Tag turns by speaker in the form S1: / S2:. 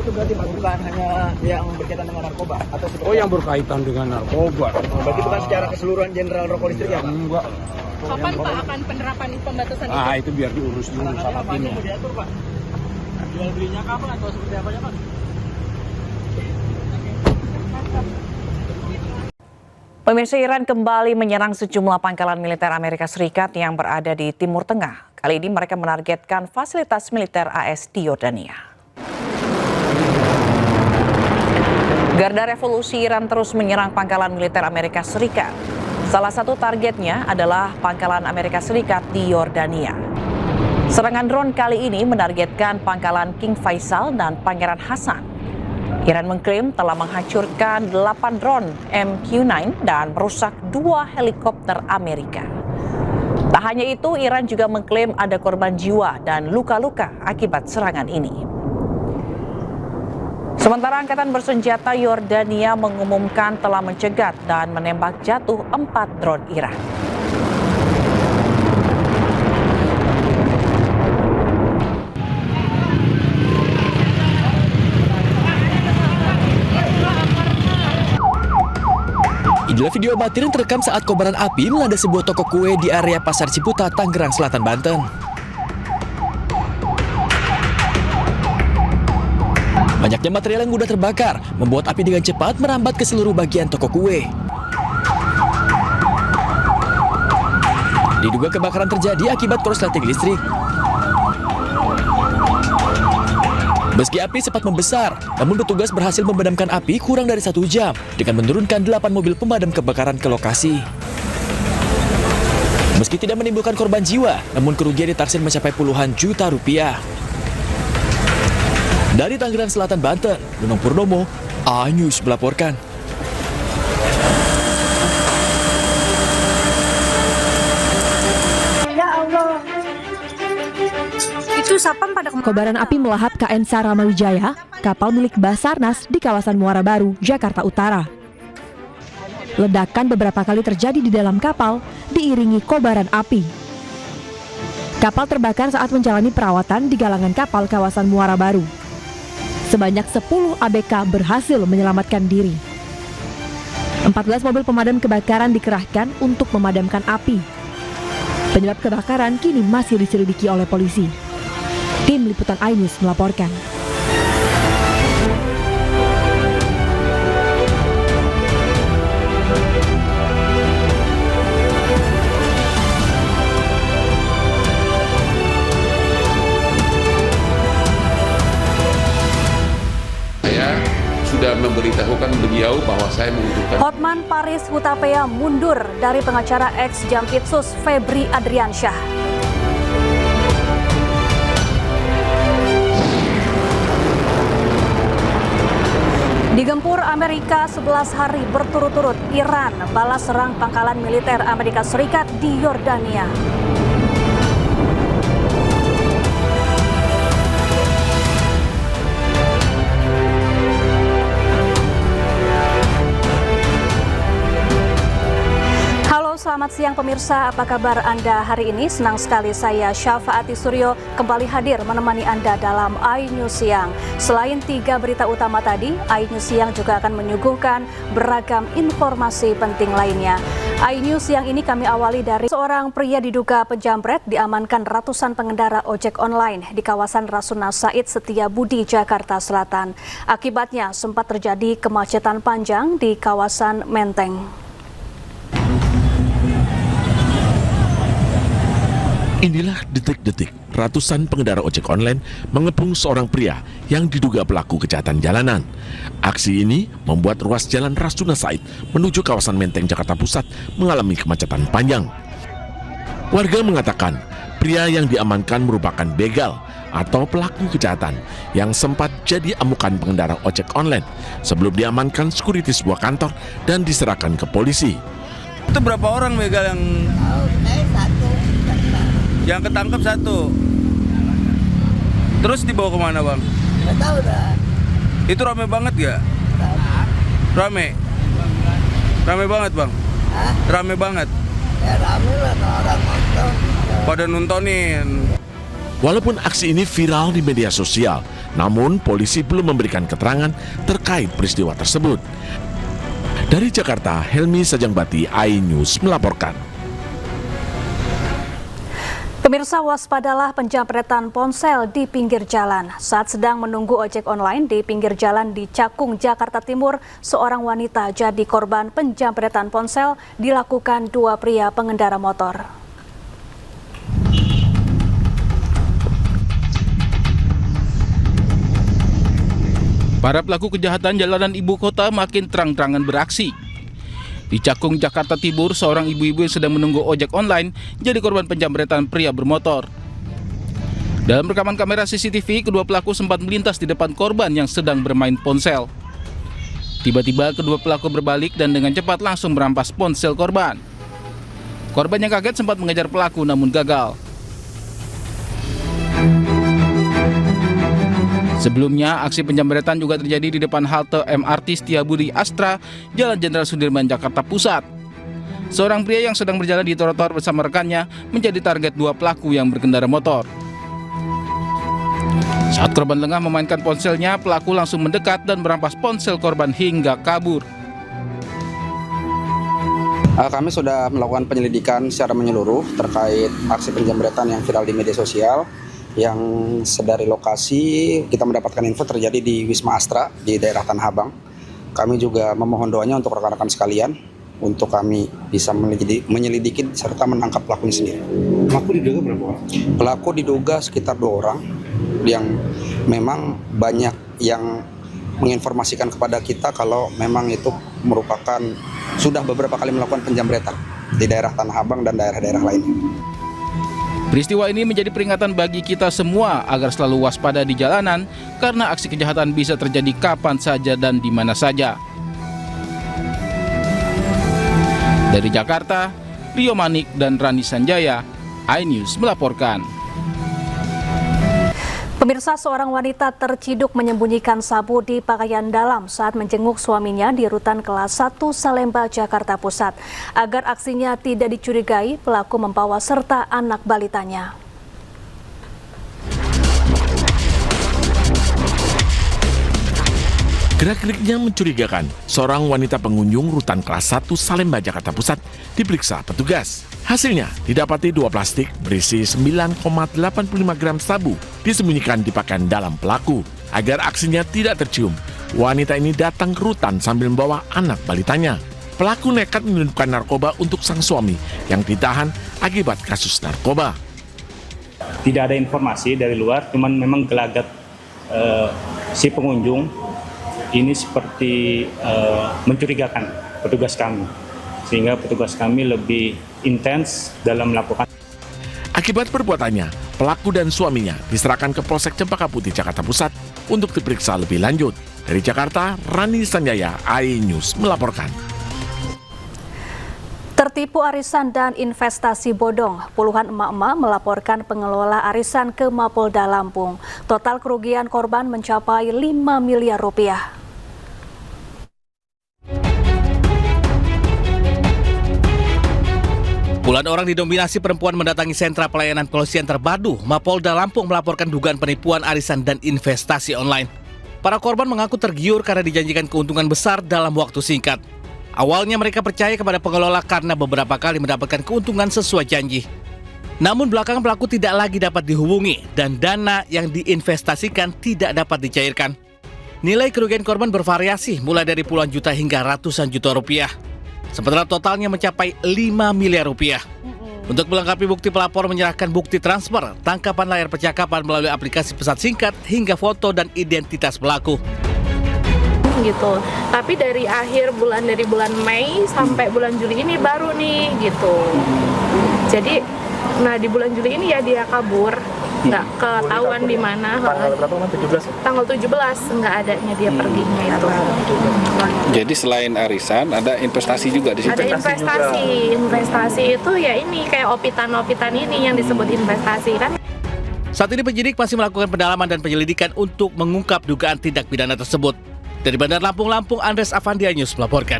S1: itu berarti bukan hanya yang berkaitan dengan narkoba atau
S2: Oh, yang berkaitan dengan narkoba.
S1: berarti bukan secara keseluruhan general rokok listrik ya Pak?
S2: Enggak.
S3: Kapan Pak akan penerapan pembatasan itu?
S2: Itu biar diurus dulu sama timnya.
S1: Mau diatur Pak? Jual belinya kapan atau seperti apa ya Pak?
S4: Pemirsa, Iran kembali menyerang sejumlah pangkalan militer Amerika Serikat yang berada di Timur Tengah. Kali ini mereka menargetkan fasilitas militer AS di Yordania. Garda Revolusi Iran terus menyerang pangkalan militer Amerika Serikat. Salah satu targetnya adalah pangkalan Amerika Serikat di Yordania. Serangan drone kali ini menargetkan pangkalan King Faisal dan Pangeran Hasan. Iran mengklaim telah menghancurkan 8 drone MQ-9 dan merusak 2 helikopter Amerika. Tak hanya itu, Iran juga mengklaim ada korban jiwa dan luka-luka akibat serangan ini. Sementara Angkatan Bersenjata Yordania mengumumkan telah mencegat dan menembak jatuh 4 drone Iran.
S5: Inilah video amatir yang terekam saat kobaran api melanda sebuah toko kue di area Pasar Ciputat, Tangerang Selatan, Banten. Banyaknya material yang mudah terbakar membuat api dengan cepat merambat ke seluruh bagian toko kue. Diduga kebakaran terjadi akibat korsleting listrik. Meski api sempat membesar, namun petugas berhasil memadamkan api kurang dari 1 jam dengan menurunkan 8 mobil pemadam kebakaran ke lokasi. Meski tidak menimbulkan korban jiwa, namun kerugian ditaksir mencapai puluhan juta rupiah. Dari Tangerang Selatan, Banten, Nunung Purnomo, iNews melaporkan.
S6: Kobaran api melahap KN Saramawijaya, kapal milik Basarnas di kawasan Muara Baru, Jakarta Utara. Ledakan beberapa kali terjadi di dalam kapal, diiringi kobaran api. Kapal terbakar saat menjalani perawatan di galangan kapal kawasan Muara Baru. Sebanyak 10 ABK berhasil menyelamatkan diri. 14 mobil pemadam kebakaran dikerahkan untuk memadamkan api. Penyebab kebakaran kini masih diselidiki oleh polisi. Tim Liputan iNews melaporkan.
S7: Saya sudah memberitahukan beliau bahwa saya membutuhkan.
S8: Hotman Paris Hutapea mundur dari pengacara ex Jampitsus Febri Adriansyah. Digempur Amerika 11 hari berturut-turut, Iran balas serang pangkalan militer Amerika Serikat di Yordania. Selamat siang pemirsa, apa kabar Anda hari ini? Senang sekali saya Syafaati Suryo kembali hadir menemani Anda dalam iNews Siang. Selain 3 berita utama tadi, iNews Siang juga akan menyuguhkan beragam informasi penting lainnya. iNews Siang ini kami awali dari seorang pria diduga penjamret diamankan ratusan pengendara ojek online di kawasan Rasuna Said Setiabudi, Jakarta Selatan. Akibatnya sempat terjadi kemacetan panjang di kawasan Menteng.
S9: Inilah detik-detik ratusan pengendara ojek online mengepung seorang pria yang diduga pelaku kejahatan jalanan. Aksi ini membuat ruas jalan Rasuna Said menuju kawasan Menteng, Jakarta Pusat mengalami kemacetan panjang. Warga mengatakan pria yang diamankan merupakan begal atau pelaku kejahatan yang sempat jadi amukan pengendara ojek online sebelum diamankan security sebuah kantor dan diserahkan ke polisi.
S10: Itu berapa orang begal yang... Yang ketangkep 1. Terus dibawa kemana bang?
S11: Nggak tahu dah.
S10: Itu rame banget gak? Rame? Rame banget bang?
S11: Hah?
S10: Rame banget?
S11: Ya rame lah, orang nonton.
S10: Pada nontonin.
S9: Walaupun aksi ini viral di media sosial, namun polisi belum memberikan keterangan terkait peristiwa tersebut. Dari Jakarta, Helmi Sajangbati, iNews melaporkan.
S8: Pemirsa, waspadalah penjamretan ponsel di pinggir jalan. Saat sedang menunggu ojek online di pinggir jalan di Cakung, Jakarta Timur, seorang wanita jadi korban penjamretan ponsel dilakukan dua pria pengendara motor.
S11: Para pelaku kejahatan jalanan ibu kota makin terang-terangan beraksi. Di Cakung, Jakarta Timur, seorang ibu-ibu yang sedang menunggu ojek online jadi korban penjamretan pria bermotor. Dalam rekaman kamera CCTV, kedua pelaku sempat melintas di depan korban yang sedang bermain ponsel. Tiba-tiba kedua pelaku berbalik dan dengan cepat langsung merampas ponsel korban. Korban yang kaget sempat mengejar pelaku namun gagal. Sebelumnya, aksi penjamretan juga terjadi di depan halte MRT Setiabudi Astra, Jalan Jenderal Sudirman, Jakarta Pusat. Seorang pria yang sedang berjalan di trotoar bersama rekannya menjadi target dua pelaku yang berkendara motor. Saat korban lengah memainkan ponselnya, pelaku langsung mendekat dan merampas ponsel korban hingga kabur.
S2: Kami sudah melakukan penyelidikan secara menyeluruh terkait aksi penjamretan yang viral di media sosial. Yang sedari lokasi kita mendapatkan info terjadi di Wisma Astra di daerah Tanah Abang. Kami juga memohon doanya untuk rekan-rekan sekalian untuk kami bisa menyelidiki serta menangkap pelaku ini sendiri.
S12: Pelaku diduga berapa orang?
S2: Pelaku diduga sekitar 2 orang yang memang banyak yang menginformasikan kepada kita kalau memang itu merupakan sudah beberapa kali melakukan penjamretan di daerah Tanah Abang dan daerah-daerah lainnya.
S11: Peristiwa ini menjadi peringatan bagi kita semua agar selalu waspada di jalanan karena aksi kejahatan bisa terjadi kapan saja dan di mana saja. Dari Jakarta, Rio Manik dan Rani Sanjaya, iNews melaporkan.
S8: Pemirsa, seorang wanita terciduk menyembunyikan sabu di pakaian dalam saat menjenguk suaminya di rutan kelas 1 Salemba, Jakarta Pusat. Agar aksinya tidak dicurigai, pelaku membawa serta anak balitanya.
S9: Gerak-geriknya mencurigakan. Seorang wanita pengunjung rutan kelas 1 Salemba, Jakarta Pusat diperiksa petugas. Hasilnya didapati 2 plastik berisi 9,85 gram sabu disembunyikan di pakaian dalam pelaku. Agar aksinya tidak tercium, wanita ini datang ke rutan sambil membawa anak balitanya. Pelaku nekat menyelundupkan narkoba untuk sang suami yang ditahan akibat kasus narkoba.
S1: Tidak ada informasi dari luar, cuman memang gelagat si pengunjung ini seperti mencurigakan petugas kami, sehingga petugas kami lebih intens dalam melakukan.
S9: Akibat perbuatannya, pelaku dan suaminya diserahkan ke Polsek Cempaka Putih, Jakarta Pusat untuk diperiksa lebih lanjut. Dari Jakarta, Rani Sanjaya, iNews melaporkan.
S8: Tertipu arisan dan investasi bodong, puluhan emak-emak melaporkan pengelola arisan ke Mapolda Lampung. Total kerugian korban mencapai 5 miliar rupiah.
S13: Puluhan orang didominasi perempuan mendatangi sentra pelayanan kepolisian terpadu Mapolda Lampung melaporkan dugaan penipuan arisan dan investasi online. Para korban mengaku tergiur karena dijanjikan keuntungan besar dalam waktu singkat. Awalnya mereka percaya kepada pengelola karena beberapa kali mendapatkan keuntungan sesuai janji. Namun belakangan pelaku tidak lagi dapat dihubungi dan dana yang diinvestasikan tidak dapat dicairkan. Nilai kerugian korban bervariasi mulai dari puluhan juta hingga ratusan juta rupiah. Sementara totalnya mencapai 5 miliar rupiah. Untuk melengkapi bukti, pelapor menyerahkan bukti transfer, tangkapan layar percakapan melalui aplikasi pesan singkat, hingga foto dan identitas pelaku.
S3: Gitu. Tapi dari bulan Mei sampai bulan Juli ini baru nih gitu. Jadi, di bulan Juli ini ya dia kabur, nggak ketahuan di mana.
S1: Tanggal berapa? 17?
S3: Tanggal 17 nggak adanya dia perginya itu.
S12: Jadi selain arisan ada investasi juga di situ.
S3: Ada investasi itu ya ini kayak opitan ini yang disebut investasi kan.
S13: Saat ini penyidik masih melakukan pendalaman dan penyelidikan untuk mengungkap dugaan tindak pidana tersebut. Dari Bandar Lampung, Andres Avandia, iNews melaporkan.